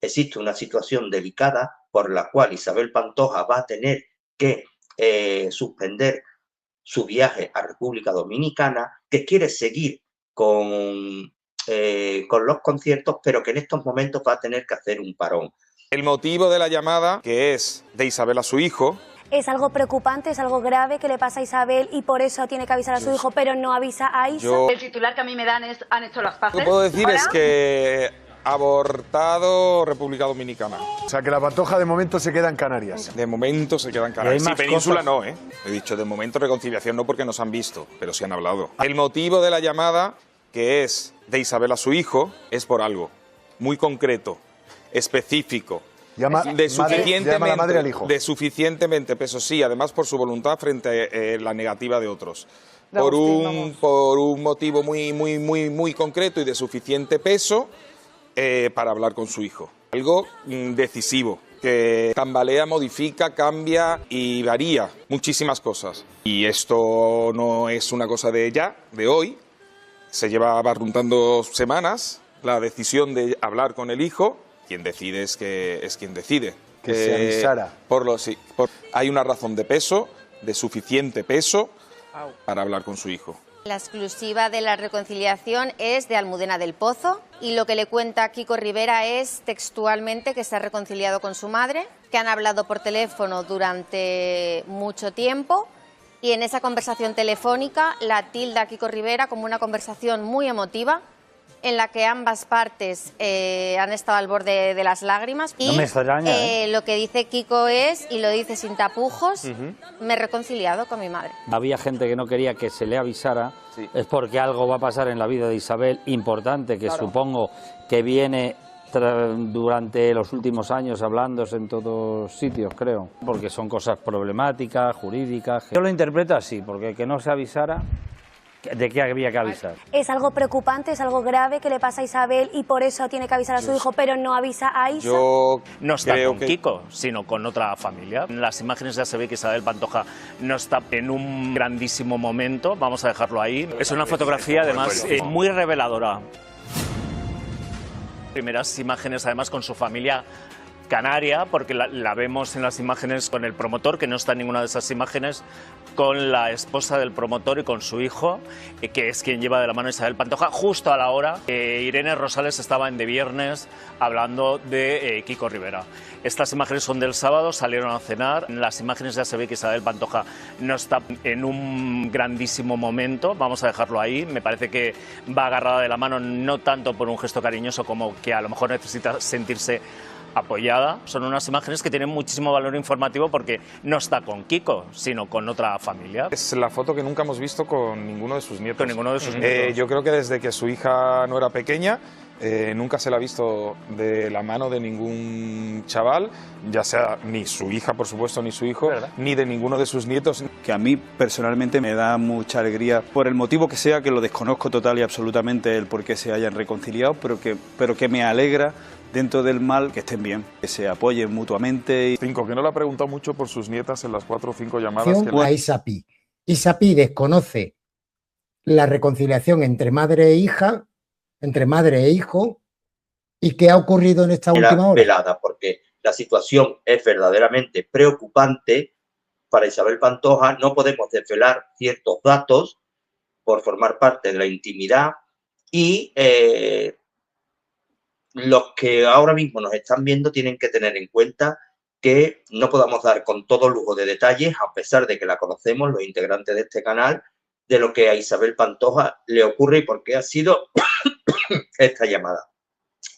existe una situación delicada por la cual Isabel Pantoja va a tener que suspender su viaje a República Dominicana, que quiere seguir con los conciertos, pero que en estos momentos va a tener que hacer un parón. El motivo de la llamada, que es de Isabel a su hijo, es algo preocupante, es algo grave que le pasa a Isabel y por eso tiene que avisar a su hijo, pero no avisa a Isa. El titular que a mí me dan es: han hecho las paces. Lo que puedo decir es que abortado República Dominicana. O sea, que la Pantoja de momento se queda en Canarias. De momento se queda en Canarias. Sí, península no, ¿eh? He dicho de momento reconciliación no porque nos han visto, pero sí han hablado. El motivo de la llamada, que es de Isabel a su hijo, es por algo muy concreto, específico. Llama a la madre al hijo. De suficientemente peso, sí, además por su voluntad frente a la negativa de otros. Por un motivo muy concreto y de suficiente peso para hablar con su hijo. Algo decisivo, que tambalea, modifica, cambia y varía muchísimas cosas. Y esto no es una cosa de ya, de hoy. Se lleva barruntando semanas la decisión de hablar con el hijo. Quien decide es quien decide. Que se avisara. Hay una razón de peso, de suficiente peso, para hablar con su hijo. La exclusiva de la reconciliación es de Almudena del Pozo y lo que le cuenta Kiko Rivera es textualmente que se ha reconciliado con su madre, que han hablado por teléfono durante mucho tiempo y en esa conversación telefónica la tilda Kiko Rivera como una conversación muy emotiva en la que ambas partes han estado al borde de las lágrimas y no me extraña, lo que dice Kiko es, y lo dice sin tapujos, me he reconciliado con mi madre. Había gente que no quería que se le avisara, es porque algo va a pasar en la vida de Isabel importante, que supongo que viene durante los últimos años hablándose en todos sitios, creo, porque son cosas problemáticas, jurídicas. Yo lo interpreto así, porque que no se avisara. ¿De qué había que avisar? Es algo preocupante, es algo grave que le pasa a Isabel y por eso tiene que avisar a su hijo, pero no avisa a Isa. No está con Kiko, sino con otra familia. En las imágenes ya se ve que Isabel Pantoja no está en un grandísimo momento, vamos a dejarlo ahí. Es una fotografía además muy reveladora. Primeras imágenes además con su familia canaria, porque la vemos en las imágenes con el promotor, que no está en ninguna de esas imágenes, con la esposa del promotor y con su hijo, que es quien lleva de la mano a Isabel Pantoja, justo a la hora que Irene Rosales estaba en De Viernes hablando de Kiko Rivera. Estas imágenes son del sábado, salieron a cenar. En las imágenes ya se ve que Isabel Pantoja no está en un grandísimo momento, vamos a dejarlo ahí. Me parece que va agarrada de la mano, no tanto por un gesto cariñoso como que a lo mejor necesita sentirse apoyada. Son unas imágenes que tienen muchísimo valor informativo porque no está con Kiko, sino con otra familia. Es la foto que nunca hemos visto con ninguno de sus nietos. Con ninguno de sus nietos. Yo creo que desde que su hija no era pequeña, nunca se la ha visto de la mano de ningún chaval, ya sea ni su hija, por supuesto, ni su hijo, ni de ninguno de sus nietos. Que a mí personalmente me da mucha alegría, por el motivo que sea, que lo desconozco total y absolutamente el por qué se hayan reconciliado, pero que me alegra dentro del mal que estén bien, que se apoyen mutuamente. Que no le ha preguntado mucho por sus nietas en las 4 o 5 llamadas. A Isapi. Isapi desconoce la reconciliación entre madre e hija, entre madre e hijo, y qué ha ocurrido en esta última hora. Velada, porque la situación es verdaderamente preocupante para Isabel Pantoja. No podemos desvelar ciertos datos por formar parte de la intimidad y los que ahora mismo nos están viendo tienen que tener en cuenta que no podamos dar con todo lujo de detalles, a pesar de que la conocemos, los integrantes de este canal, de lo que a Isabel Pantoja le ocurre y por qué ha sido esta llamada.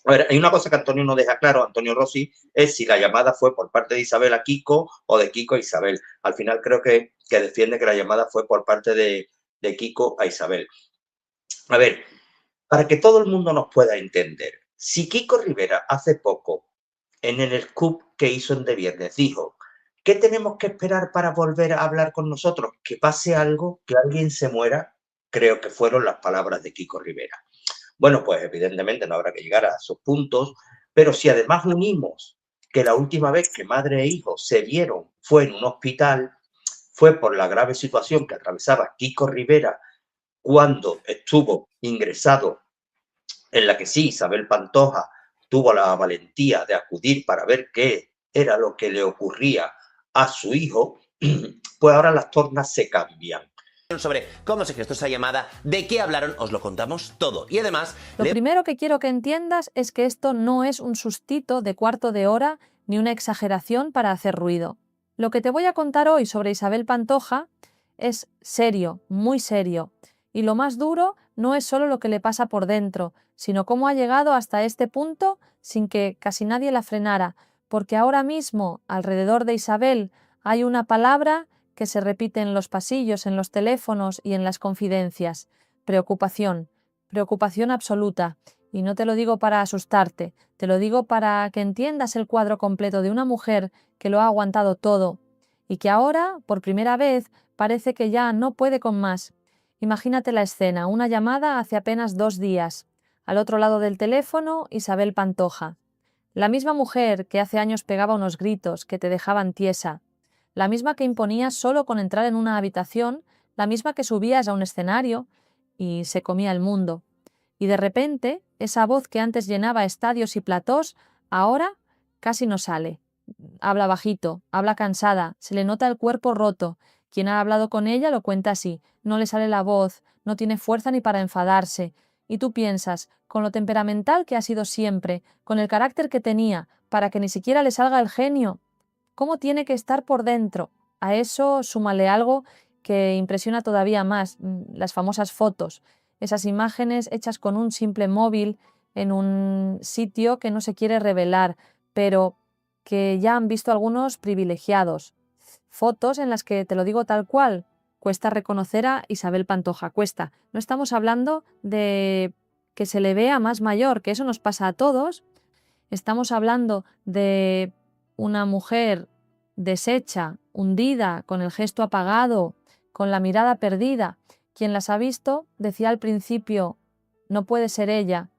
A ver, hay una cosa que Antonio no deja claro, Antonio Rossi, es si la llamada fue por parte de Isabel a Kiko o de Kiko a Isabel. Al final creo que defiende que la llamada fue por parte de Kiko a Isabel. A ver, para que todo el mundo nos pueda entender, si Kiko Rivera hace poco, en el scoop que hizo en De Viernes, dijo: ¿qué tenemos que esperar para volver a hablar con nosotros? ¿Que pase algo? ¿Que alguien se muera? Creo que fueron las palabras de Kiko Rivera. Bueno, pues evidentemente no habrá que llegar a esos puntos, pero si además unimos que la última vez que madre e hijo se vieron fue en un hospital, fue por la grave situación que atravesaba Kiko Rivera cuando estuvo ingresado, en la que sí, Isabel Pantoja tuvo la valentía de acudir para ver qué era lo que le ocurría a su hijo, pues ahora las tornas se cambian. Sobre cómo se gestó esa llamada, de qué hablaron, os lo contamos todo. Y además... Lo primero que quiero que entiendas es que esto no es un sustito de cuarto de hora ni una exageración para hacer ruido. Lo que te voy a contar hoy sobre Isabel Pantoja es serio, muy serio. Y lo más duro no es solo lo que le pasa por dentro, sino cómo ha llegado hasta este punto sin que casi nadie la frenara, porque ahora mismo alrededor de Isabel hay una palabra que se repite en los pasillos, en los teléfonos y en las confidencias. Preocupación, preocupación absoluta. Y no te lo digo para asustarte, te lo digo para que entiendas el cuadro completo de una mujer que lo ha aguantado todo y que ahora, por primera vez, parece que ya no puede con más. Imagínate la escena, una llamada hace apenas 2 días. Al otro lado del teléfono, Isabel Pantoja. La misma mujer que hace años pegaba unos gritos que te dejaban tiesa. La misma que imponías solo con entrar en una habitación, la misma que subías a un escenario y se comía el mundo. Y de repente, esa voz que antes llenaba estadios y platós, ahora casi no sale. Habla bajito, habla cansada, se le nota el cuerpo roto. Quien ha hablado con ella lo cuenta así, no le sale la voz, no tiene fuerza ni para enfadarse. Y tú piensas, con lo temperamental que ha sido siempre, con el carácter que tenía, para que ni siquiera le salga el genio, ¿cómo tiene que estar por dentro? A eso súmale algo que impresiona todavía más, las famosas fotos, esas imágenes hechas con un simple móvil en un sitio que no se quiere revelar, pero que ya han visto algunos privilegiados. Fotos en las que, te lo digo tal cual, cuesta reconocer a Isabel Pantoja, cuesta. No estamos hablando de que se le vea más mayor, que eso nos pasa a todos. Estamos hablando de una mujer deshecha, hundida, con el gesto apagado, con la mirada perdida. Quien las ha visto decía al principio, no puede ser ella,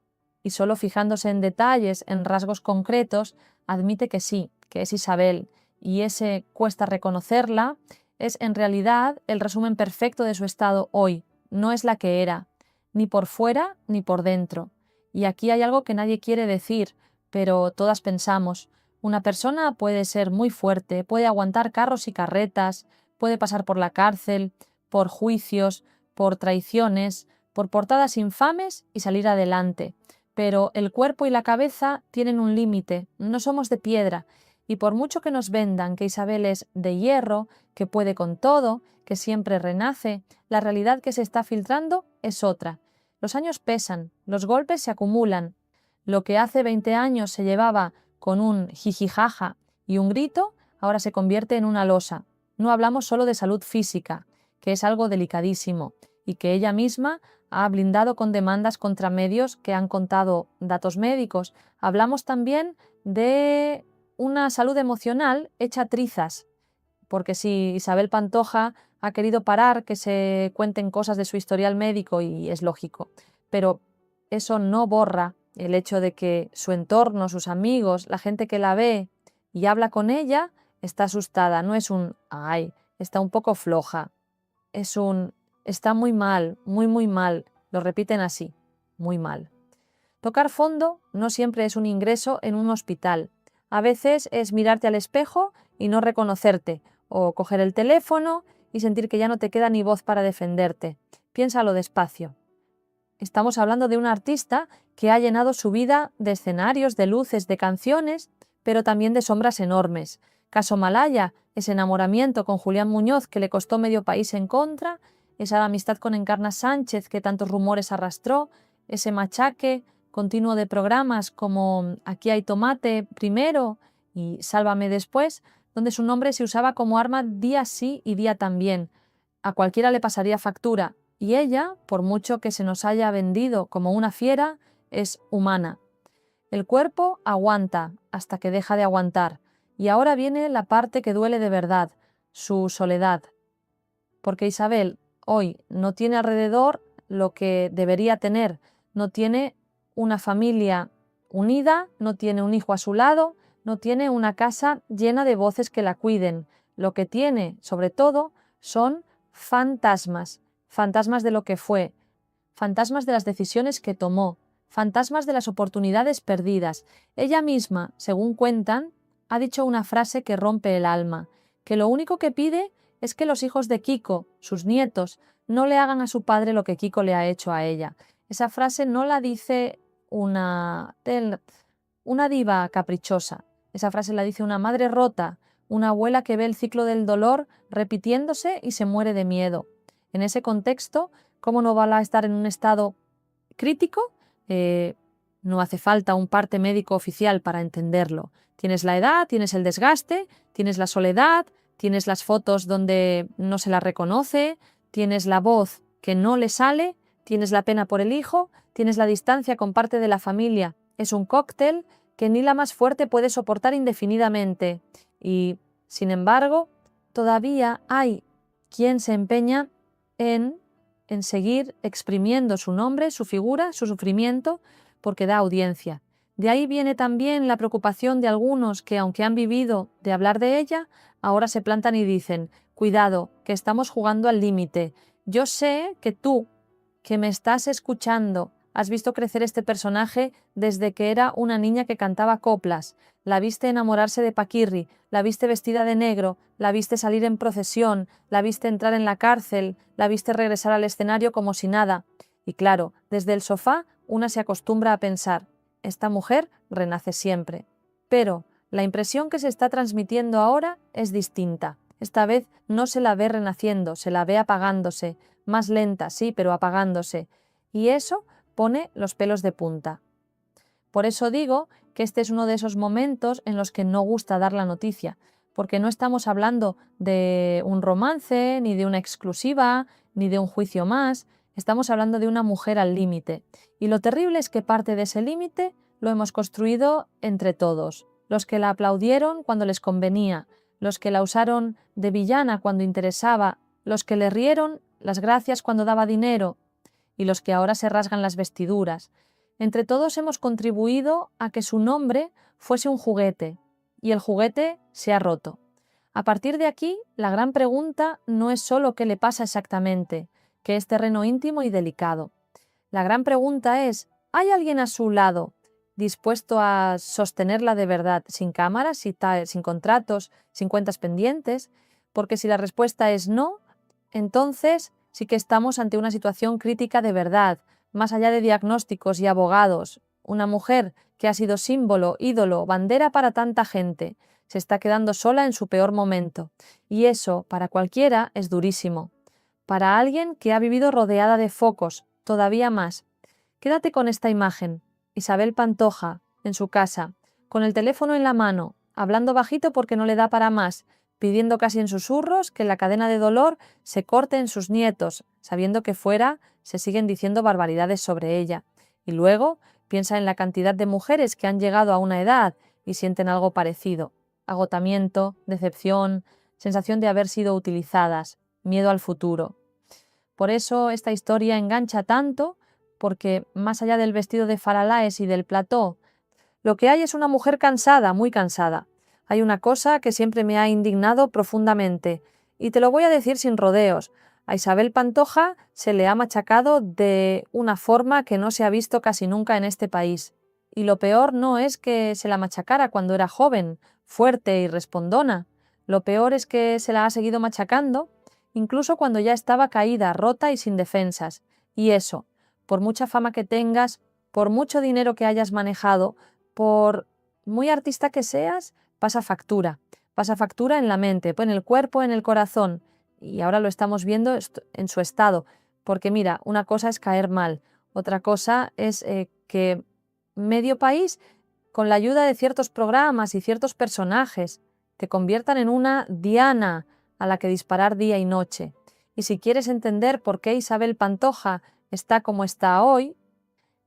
y solo fijándose en detalles, en rasgos concretos, admite que sí, que es Isabel, y ese cuesta reconocerla es en realidad el resumen perfecto de su estado hoy. No es la que era, ni por fuera ni por dentro. Y aquí hay algo que nadie quiere decir, pero todas pensamos. Una persona puede ser muy fuerte, puede aguantar carros y carretas, puede pasar por la cárcel, por juicios, por traiciones, por portadas infames y salir adelante. Pero el cuerpo y la cabeza tienen un límite, no somos de piedra, y por mucho que nos vendan que Isabel es de hierro, que puede con todo, que siempre renace, la realidad que se está filtrando es otra. Los años pesan, los golpes se acumulan. Lo que hace 20 años se llevaba con un jijijaja y un grito, ahora se convierte en una losa. No hablamos solo de salud física, que es algo delicadísimo, y que ella misma ha blindado con demandas contra medios que han contado datos médicos. Hablamos también de una salud emocional hecha trizas, porque si Isabel Pantoja ha querido parar que se cuenten cosas de su historial médico, y es lógico, pero eso no borra el hecho de que su entorno, sus amigos, la gente que la ve y habla con ella, está asustada. No es un ¡ay!, está un poco floja. Es un está muy mal, muy mal. Lo repiten así, muy mal. Tocar fondo no siempre es un ingreso en un hospital. A veces es mirarte al espejo y no reconocerte, o coger el teléfono y sentir que ya no te queda ni voz para defenderte. Piénsalo despacio. Estamos hablando de un artista que ha llenado su vida de escenarios, de luces, de canciones, pero también de sombras enormes. Caso Malaya, ese enamoramiento con Julián Muñoz que le costó medio país en contra, esa amistad con Encarna Sánchez que tantos rumores arrastró, ese machaque continuo de programas como Aquí hay tomate primero y Sálvame después, donde su nombre se usaba como arma día sí y día también. A cualquiera le pasaría factura, y ella, por mucho que se nos haya vendido como una fiera, es humana. El cuerpo aguanta hasta que deja de aguantar, y ahora viene la parte que duele de verdad, su soledad. Porque Isabel hoy no tiene alrededor lo que debería tener, no tiene una familia unida, no tiene un hijo a su lado, no tiene una casa llena de voces que la cuiden. Lo que tiene, sobre todo, son fantasmas, fantasmas de lo que fue, fantasmas de las decisiones que tomó, fantasmas de las oportunidades perdidas. Ella misma, según cuentan, ha dicho una frase que rompe el alma, que lo único que pide es que los hijos de Kiko, sus nietos, no le hagan a su padre lo que Kiko le ha hecho a ella. Esa frase no la dice una diva caprichosa. Esa frase la dice una madre rota, una abuela que ve el ciclo del dolor repitiéndose y se muere de miedo. En ese contexto, ¿cómo no va a estar en un estado crítico? No hace falta un parte médico oficial para entenderlo. Tienes la edad, tienes el desgaste, tienes la soledad, tienes las fotos donde no se la reconoce, tienes la voz que no le sale, tienes la pena por el hijo, tienes la distancia con parte de la familia. Es un cóctel que ni la más fuerte puede soportar indefinidamente. Y, sin embargo, todavía hay quien se empeña en seguir exprimiendo su nombre, su figura, su sufrimiento, porque da audiencia. De ahí viene también la preocupación de algunos que, aunque han vivido de hablar de ella, ahora se plantan y dicen: cuidado, que estamos jugando al límite. Yo sé que tú, que me estás escuchando, has visto crecer este personaje desde que era una niña que cantaba coplas, la viste enamorarse de Paquirri, la viste vestida de negro, la viste salir en procesión, la viste entrar en la cárcel, la viste regresar al escenario como si nada. Y claro, desde el sofá una se acostumbra a pensar: esta mujer renace siempre. Pero la impresión que se está transmitiendo ahora es distinta. Esta vez no se la ve renaciendo, se la ve apagándose, más lenta, sí, pero apagándose. Y eso pone los pelos de punta. Por eso digo que este es uno de esos momentos en los que no gusta dar la noticia, porque no estamos hablando de un romance, ni de una exclusiva, ni de un juicio más. Estamos hablando de una mujer al límite. Y lo terrible es que parte de ese límite lo hemos construido entre todos. Los que la aplaudieron cuando les convenía, los que la usaron de villana cuando interesaba, los que le rieron las gracias cuando daba dinero y los que ahora se rasgan las vestiduras. Entre todos hemos contribuido a que su nombre fuese un juguete, y el juguete se ha roto. A partir de aquí, la gran pregunta no es solo qué le pasa exactamente, que es terreno íntimo y delicado. La gran pregunta es: ¿hay alguien a su lado dispuesto a sostenerla de verdad, sin cámaras, sin contratos, sin cuentas pendientes? Porque si la respuesta es no, entonces sí que estamos ante una situación crítica de verdad, más allá de diagnósticos y abogados. Una mujer que ha sido símbolo, ídolo, bandera para tanta gente, se está quedando sola en su peor momento. Y eso, para cualquiera, es durísimo. Para alguien que ha vivido rodeada de focos, todavía más. Quédate con esta imagen. Isabel Pantoja, en su casa, con el teléfono en la mano, hablando bajito porque no le da para más, pidiendo casi en susurros que la cadena de dolor se corte en sus nietos, sabiendo que fuera se siguen diciendo barbaridades sobre ella. Y luego piensa en la cantidad de mujeres que han llegado a una edad y sienten algo parecido: agotamiento, decepción, sensación de haber sido utilizadas, miedo al futuro. Por eso esta historia engancha tanto, porque más allá del vestido de Faralaes y del plató, lo que hay es una mujer cansada, muy cansada. Hay una cosa que siempre me ha indignado profundamente, y te lo voy a decir sin rodeos. A Isabel Pantoja se le ha machacado de una forma que no se ha visto casi nunca en este país. Y lo peor no es que se la machacara cuando era joven, fuerte y respondona. Lo peor es que se la ha seguido machacando, incluso cuando ya estaba caída, rota y sin defensas. Y eso, por mucha fama que tengas, por mucho dinero que hayas manejado, por muy artista que seas, pasa factura en la mente, en el cuerpo, en el corazón, y ahora lo estamos viendo en su estado, porque mira, una cosa es caer mal, otra cosa es que medio país, con la ayuda de ciertos programas y ciertos personajes, te conviertan en una diana a la que disparar día y noche. Y si quieres entender por qué Isabel Pantoja está como está hoy,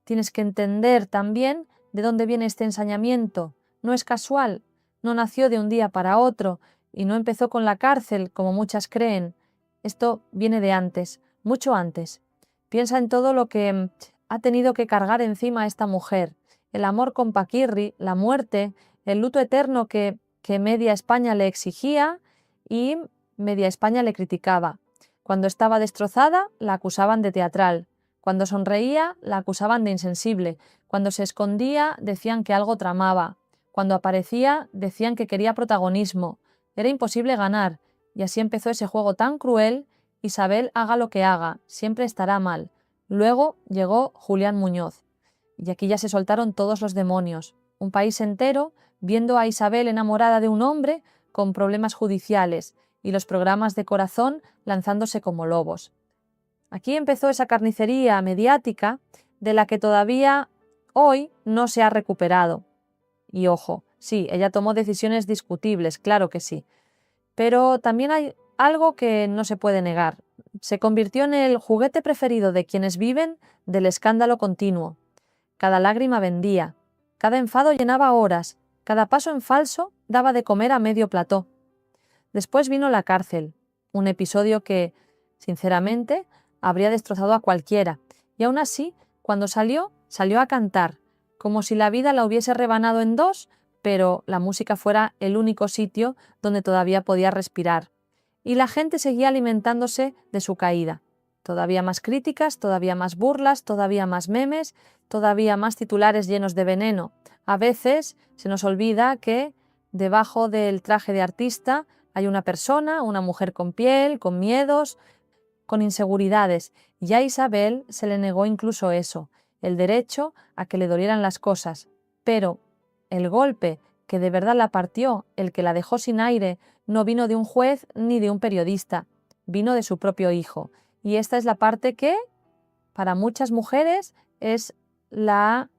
tienes que entender también de dónde viene este ensañamiento. No es casual, no nació de un día para otro y no empezó con la cárcel, como muchas creen. Esto viene de antes, mucho antes. Piensa en todo lo que ha tenido que cargar encima esta mujer. El amor con Paquirri, la muerte, el luto eterno que media España le exigía y media España le criticaba. Cuando estaba destrozada, la acusaban de teatral. Cuando sonreía, la acusaban de insensible. Cuando se escondía, decían que algo tramaba. Cuando aparecía, decían que quería protagonismo. Era imposible ganar, y así empezó ese juego tan cruel. Isabel, haga lo que haga, siempre estará mal. Luego llegó Julián Muñoz. Y aquí ya se soltaron todos los demonios. Un país entero viendo a Isabel enamorada de un hombre con problemas judiciales y los programas de Corazón lanzándose como lobos. Aquí empezó esa carnicería mediática de la que todavía hoy no se ha recuperado. Y ojo, sí, ella tomó decisiones discutibles, claro que sí. Pero también hay algo que no se puede negar. Se convirtió en el juguete preferido de quienes viven del escándalo continuo. Cada lágrima vendía, cada enfado llenaba horas, cada paso en falso daba de comer a medio plató. Después vino la cárcel, un episodio que, sinceramente, habría destrozado a cualquiera, y aún así, cuando salió a cantar, como si la vida la hubiese rebanado en dos, pero la música fuera el único sitio donde todavía podía respirar. Y la gente seguía alimentándose de su caída. Todavía más críticas, todavía más burlas, todavía más memes, todavía más titulares llenos de veneno. A veces se nos olvida que debajo del traje de artista hay una persona, una mujer con piel, con miedos, con inseguridades, y a Isabel se le negó incluso eso, el derecho a que le dolieran las cosas. Pero el golpe que de verdad la partió, el que la dejó sin aire, no vino de un juez ni de un periodista, vino de su propio hijo. Y esta es la parte que, para muchas mujeres, es la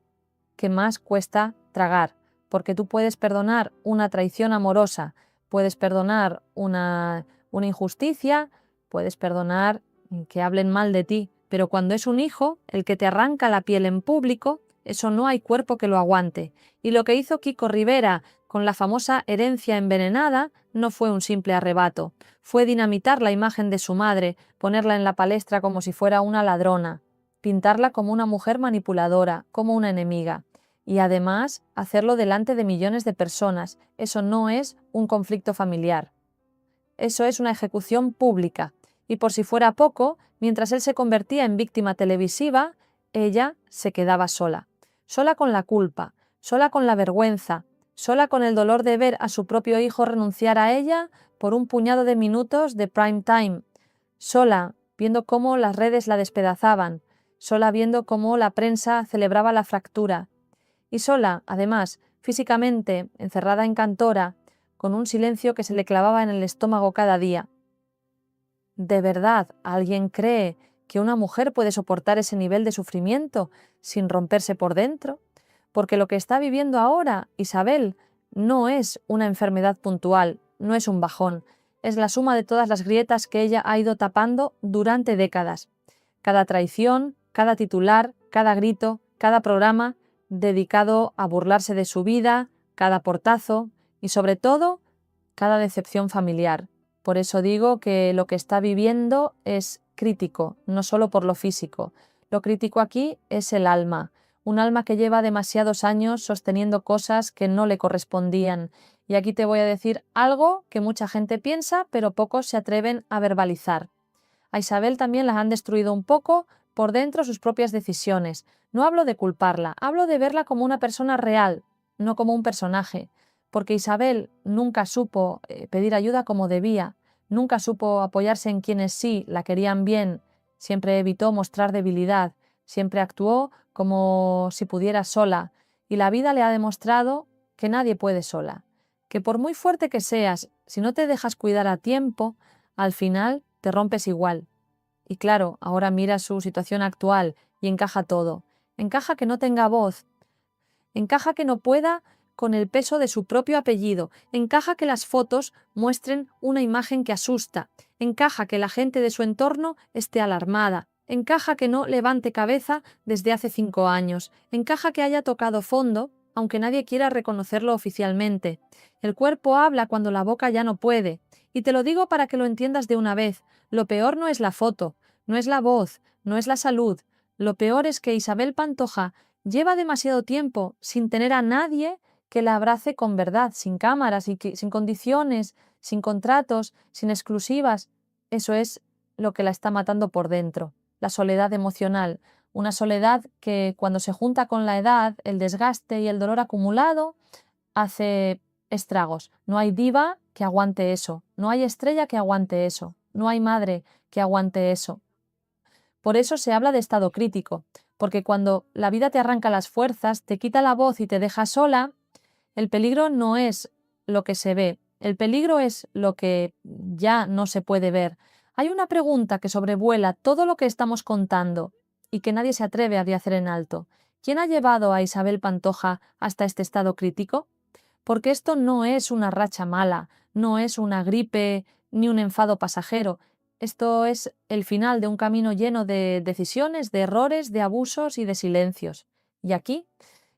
que más cuesta tragar, porque tú puedes perdonar una traición amorosa, puedes perdonar una injusticia, puedes perdonar que hablen mal de ti, pero cuando es un hijo, el que te arranca la piel en público, eso no hay cuerpo que lo aguante. Y lo que hizo Kiko Rivera con la famosa herencia envenenada no fue un simple arrebato, fue dinamitar la imagen de su madre, ponerla en la palestra como si fuera una ladrona, pintarla como una mujer manipuladora, como una enemiga. Y además, hacerlo delante de millones de personas. Eso no es un conflicto familiar. Eso es una ejecución pública. Y por si fuera poco, mientras él se convertía en víctima televisiva, ella se quedaba sola. Sola con la culpa, sola con la vergüenza, sola con el dolor de ver a su propio hijo renunciar a ella por un puñado de minutos de prime time. Sola, viendo cómo las redes la despedazaban, sola viendo cómo la prensa celebraba la fractura. Y sola, además, físicamente, encerrada en Cantora, con un silencio que se le clavaba en el estómago cada día. ¿De verdad alguien cree que una mujer puede soportar ese nivel de sufrimiento sin romperse por dentro? Porque lo que está viviendo ahora Isabel no es una enfermedad puntual, no es un bajón, es la suma de todas las grietas que ella ha ido tapando durante décadas. Cada traición, cada titular, cada grito, cada programa dedicado a burlarse de su vida, cada portazo y, sobre todo, cada decepción familiar. Por eso digo que lo que está viviendo es crítico, no solo por lo físico. Lo crítico aquí es el alma, un alma que lleva demasiados años sosteniendo cosas que no le correspondían. Y aquí te voy a decir algo que mucha gente piensa, pero pocos se atreven a verbalizar. A Isabel también la han destruido un poco por dentro sus propias decisiones. No hablo de culparla, hablo de verla como una persona real, no como un personaje. Porque Isabel nunca supo pedir ayuda como debía, nunca supo apoyarse en quienes sí la querían bien, siempre evitó mostrar debilidad, siempre actuó como si pudiera sola, y la vida le ha demostrado que nadie puede sola, que por muy fuerte que seas, si no te dejas cuidar a tiempo, al final te rompes igual. Y claro, ahora mira su situación actual y encaja todo, encaja que no tenga voz, encaja que no pueda con el peso de su propio apellido, encaja que las fotos muestren una imagen que asusta, encaja que la gente de su entorno esté alarmada, encaja que no levante cabeza desde hace 5 años, encaja que haya tocado fondo, aunque nadie quiera reconocerlo oficialmente. El cuerpo habla cuando la boca ya no puede, y te lo digo para que lo entiendas de una vez, lo peor no es la foto, no es la voz, no es la salud, lo peor es que Isabel Pantoja lleva demasiado tiempo sin tener a nadie que la abrace con verdad, sin cámaras, sin condiciones, sin contratos, sin exclusivas. Eso es lo que la está matando por dentro, la soledad emocional. Una soledad que cuando se junta con la edad, el desgaste y el dolor acumulado hace estragos. No hay diva que aguante eso, no hay estrella que aguante eso, no hay madre que aguante eso. Por eso se habla de estado crítico, porque cuando la vida te arranca las fuerzas, te quita la voz y te deja sola, el peligro no es lo que se ve, el peligro es lo que ya no se puede ver. Hay una pregunta que sobrevuela todo lo que estamos contando y que nadie se atreve a hacer en alto. ¿Quién ha llevado a Isabel Pantoja hasta este estado crítico? Porque esto no es una racha mala, no es una gripe ni un enfado pasajero. Esto es el final de un camino lleno de decisiones, de errores, de abusos y de silencios. Y aquí,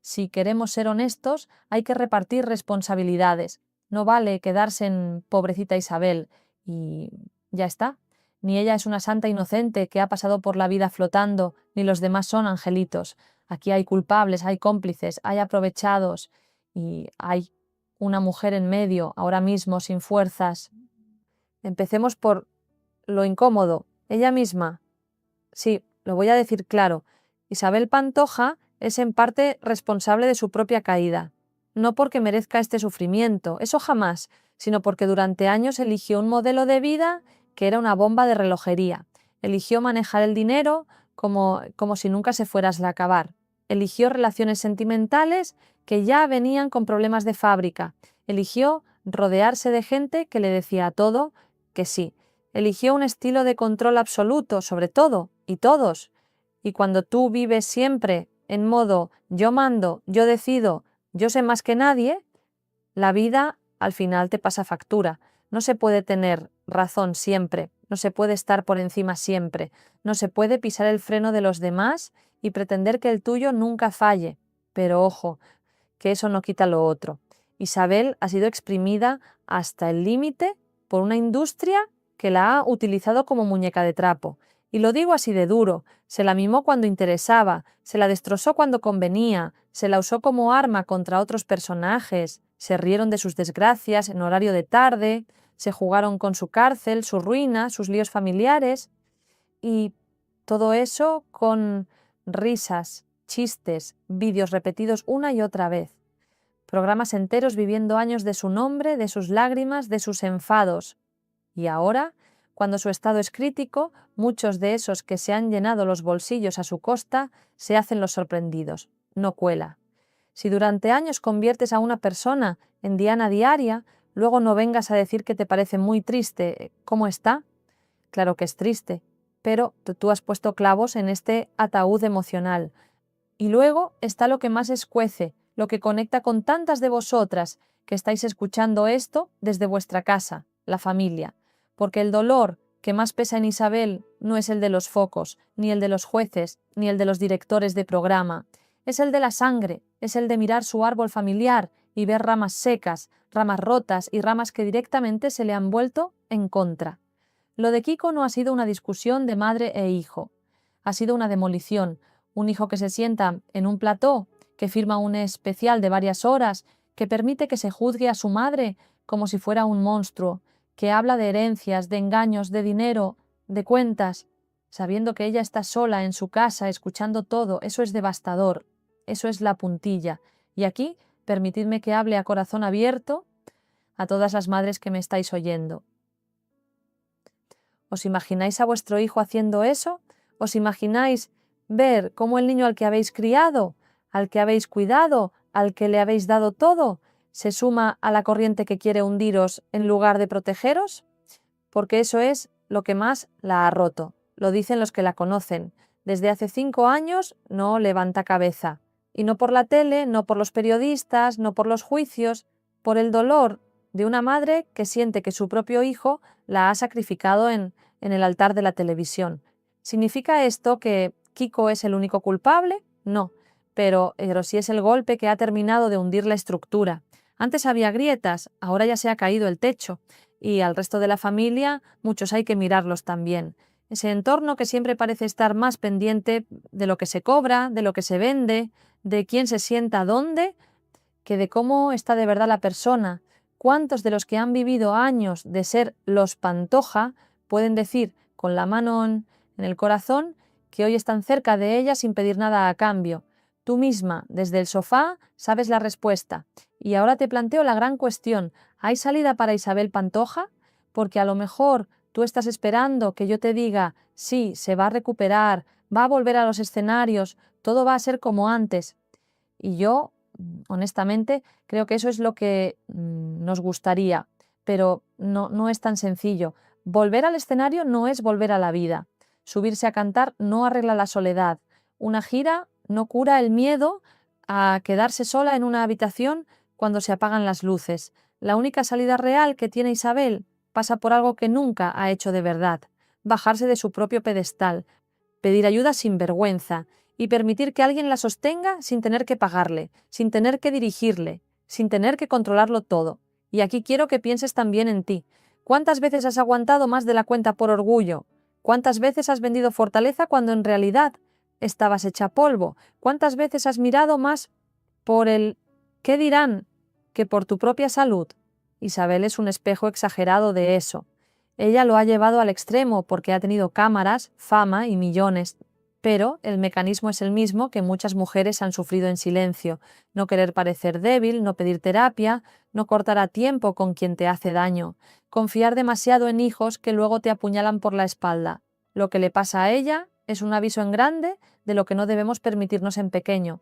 si queremos ser honestos, hay que repartir responsabilidades. No vale quedarse en pobrecita Isabel y ya está. Ni ella es una santa inocente que ha pasado por la vida flotando, ni los demás son angelitos. Aquí hay culpables, hay cómplices, hay aprovechados y hay una mujer en medio, ahora mismo sin fuerzas. Empecemos por lo incómodo. Ella misma. Sí, lo voy a decir claro. Isabel Pantoja es en parte responsable de su propia caída. No porque merezca este sufrimiento, eso jamás, sino porque durante años eligió un modelo de vida que era una bomba de relojería. Eligió manejar el dinero como si nunca se fuera a acabar. Eligió relaciones sentimentales que ya venían con problemas de fábrica. Eligió rodearse de gente que le decía a todo que sí. Eligió un estilo de control absoluto sobre todo y todos. Y cuando tú vives siempre en modo yo mando, yo decido, yo sé más que nadie, la vida al final te pasa factura. No se puede tener razón siempre, no se puede estar por encima siempre, no se puede pisar el freno de los demás y pretender que el tuyo nunca falle. Pero ojo, que eso no quita lo otro. Isabel ha sido exprimida hasta el límite por una industria que la ha utilizado como muñeca de trapo. Y lo digo así de duro, se la mimó cuando interesaba, se la destrozó cuando convenía, se la usó como arma contra otros personajes, se rieron de sus desgracias en horario de tarde, se jugaron con su cárcel, su ruina, sus líos familiares, y todo eso con risas, chistes, vídeos repetidos una y otra vez. Programas enteros viviendo años de su nombre, de sus lágrimas, de sus enfados. Y ahora, cuando su estado es crítico, muchos de esos que se han llenado los bolsillos a su costa se hacen los sorprendidos. No cuela. Si durante años conviertes a una persona en diana diaria, luego no vengas a decir que te parece muy triste. ¿Cómo está? Claro que es triste, pero tú has puesto clavos en este ataúd emocional. Y luego está lo que más escuece, lo que conecta con tantas de vosotras que estáis escuchando esto desde vuestra casa, la familia. Porque el dolor que más pesa en Isabel no es el de los focos, ni el de los jueces, ni el de los directores de programa. Es el de la sangre, es el de mirar su árbol familiar y ver ramas secas, ramas rotas y ramas que directamente se le han vuelto en contra. Lo de Kiko no ha sido una discusión de madre e hijo. Ha sido una demolición. Un hijo que se sienta en un plató, que firma un especial de varias horas, que permite que se juzgue a su madre como si fuera un monstruo, que habla de herencias, de engaños, de dinero, de cuentas, sabiendo que ella está sola en su casa escuchando todo. Eso es devastador, eso es la puntilla. Y aquí, permitidme que hable a corazón abierto a todas las madres que me estáis oyendo. ¿Os imagináis a vuestro hijo haciendo eso? ¿Os imagináis ver cómo el niño al que habéis criado, al que habéis cuidado, al que le habéis dado todo, se suma a la corriente que quiere hundiros en lugar de protegeros? Porque eso es lo que más la ha roto. Lo dicen los que la conocen. Desde hace 5 años no levanta cabeza. Y no por la tele, no por los periodistas, no por los juicios, por el dolor de una madre que siente que su propio hijo la ha sacrificado en el altar de la televisión. ¿Significa esto que Kiko es el único culpable? No, pero sí es el golpe que ha terminado de hundir la estructura. Antes había grietas, ahora ya se ha caído el techo, y al resto de la familia muchos hay que mirarlos también. Ese entorno que siempre parece estar más pendiente de lo que se cobra, de lo que se vende, de quién se sienta dónde, que de cómo está de verdad la persona. ¿Cuántos de los que han vivido años de ser los Pantoja pueden decir con la mano en el corazón que hoy están cerca de ella sin pedir nada a cambio. Tú misma, desde el sofá, sabes la respuesta. Y ahora te planteo la gran cuestión. ¿Hay salida para Isabel Pantoja? Porque a lo mejor tú estás esperando que yo te diga, sí, se va a recuperar, va a volver a los escenarios, todo va a ser como antes. Y yo, honestamente, creo que eso es lo que nos gustaría, pero no es tan sencillo. Volver al escenario no es volver a la vida. Subirse a cantar no arregla la soledad. Una gira no cura el miedo a quedarse sola en una habitación cuando se apagan las luces. La única salida real que tiene Isabel pasa por algo que nunca ha hecho de verdad: bajarse de su propio pedestal, pedir ayuda sin vergüenza y permitir que alguien la sostenga sin tener que pagarle, sin tener que dirigirle, sin tener que controlarlo todo. Y aquí quiero que pienses también en ti. ¿Cuántas veces has aguantado más de la cuenta por orgullo? ¿Cuántas veces has vendido fortaleza cuando en realidad estabas hecha polvo? ¿Cuántas veces has mirado más por el ¿qué dirán? Que por tu propia salud? Isabel es un espejo exagerado de eso. Ella lo ha llevado al extremo porque ha tenido cámaras, fama y millones. Pero el mecanismo es el mismo que muchas mujeres han sufrido en silencio: no querer parecer débil, no pedir terapia, no cortar a tiempo con quien te hace daño, confiar demasiado en hijos que luego te apuñalan por la espalda. Lo que le pasa a ella es un aviso en grande de lo que no debemos permitirnos en pequeño.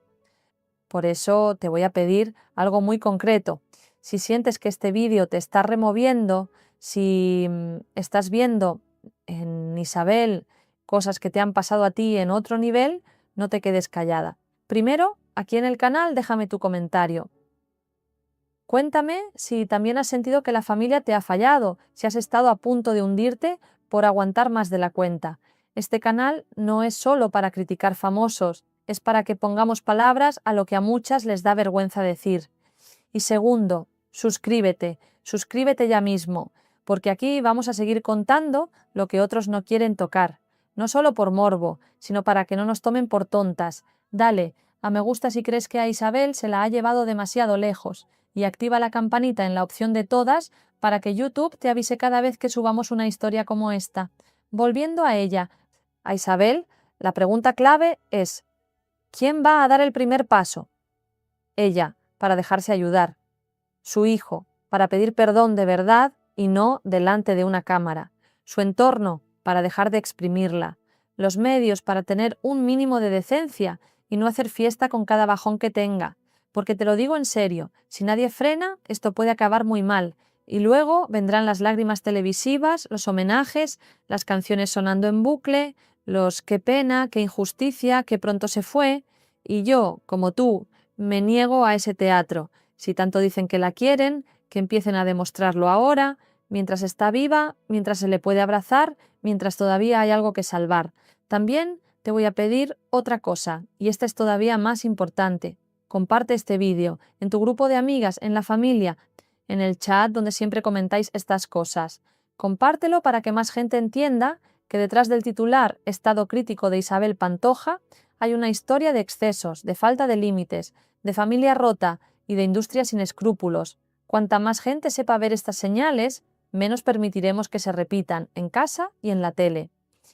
Por eso te voy a pedir algo muy concreto. Si sientes que este vídeo te está removiendo, si estás viendo en Isabel cosas que te han pasado a ti en otro nivel, no te quedes callada. Primero, aquí en el canal déjame tu comentario. Cuéntame si también has sentido que la familia te ha fallado, si has estado a punto de hundirte por aguantar más de la cuenta. Este canal no es solo para criticar famosos, es para que pongamos palabras a lo que a muchas les da vergüenza decir. Y segundo, suscríbete ya mismo, porque aquí vamos a seguir contando lo que otros no quieren tocar. No solo por morbo, sino para que no nos tomen por tontas. Dale a me gusta si crees que a Isabel se la ha llevado demasiado lejos y activa la campanita en la opción de todas para que YouTube te avise cada vez que subamos una historia como esta. Volviendo a ella, a Isabel, la pregunta clave es: ¿quién va a dar el primer paso? Ella, para dejarse ayudar. Su hijo, para pedir perdón de verdad y no delante de una cámara. Su entorno, para dejar de exprimirla. Los medios, para tener un mínimo de decencia y no hacer fiesta con cada bajón que tenga. Porque te lo digo en serio, si nadie frena, esto puede acabar muy mal. Y luego vendrán las lágrimas televisivas, los homenajes, las canciones sonando en bucle, los qué pena, qué injusticia, qué pronto se fue. Y yo, como tú, me niego a ese teatro. Si tanto dicen que la quieren, que empiecen a demostrarlo ahora, mientras está viva, mientras se le puede abrazar, mientras todavía hay algo que salvar. También te voy a pedir otra cosa, y esta es todavía más importante. Comparte este vídeo en tu grupo de amigas, en la familia, en el chat donde siempre comentáis estas cosas. Compártelo para que más gente entienda que detrás del titular «Estado crítico de Isabel Pantoja» hay una historia de excesos, de falta de límites, de familia rota y de industria sin escrúpulos. Cuanta más gente sepa ver estas señales, menos permitiremos que se repitan en casa y en la tele.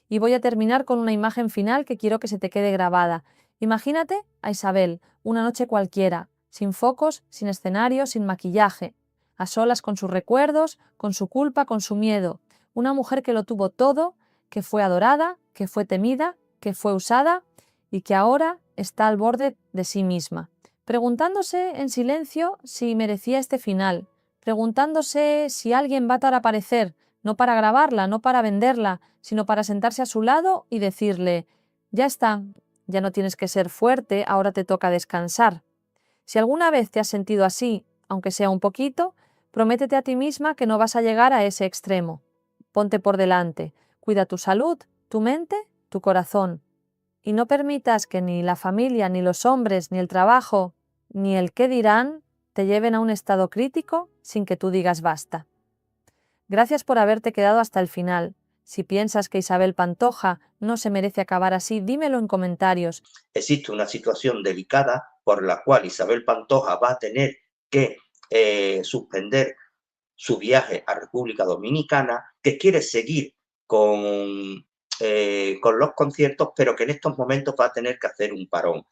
Y voy a terminar con una imagen final que quiero que se te quede grabada. Imagínate a Isabel, una noche cualquiera, sin focos, sin escenario, sin maquillaje, a solas con sus recuerdos, con su culpa, con su miedo. Una mujer que lo tuvo todo, que fue adorada, que fue temida, que fue usada y que ahora está al borde de sí misma, preguntándose en silencio si merecía este final, preguntándose si alguien va a aparecer, no para grabarla, no para venderla, sino para sentarse a su lado y decirle: ya está, ya no tienes que ser fuerte, ahora te toca descansar. Si alguna vez te has sentido así, aunque sea un poquito, prométete a ti misma que no vas a llegar a ese extremo. Ponte por delante, cuida tu salud, tu mente, tu corazón. Y no permitas que ni la familia, ni los hombres, ni el trabajo, ni el qué dirán te lleven a un estado crítico sin que tú digas basta. Gracias por haberte quedado hasta el final. Si piensas que Isabel Pantoja no se merece acabar así, dímelo en comentarios. Existe una situación delicada por la cual Isabel Pantoja va a tener que suspender su viaje a República Dominicana, que quiere seguir con con los conciertos, pero que en estos momentos va a tener que hacer un parón.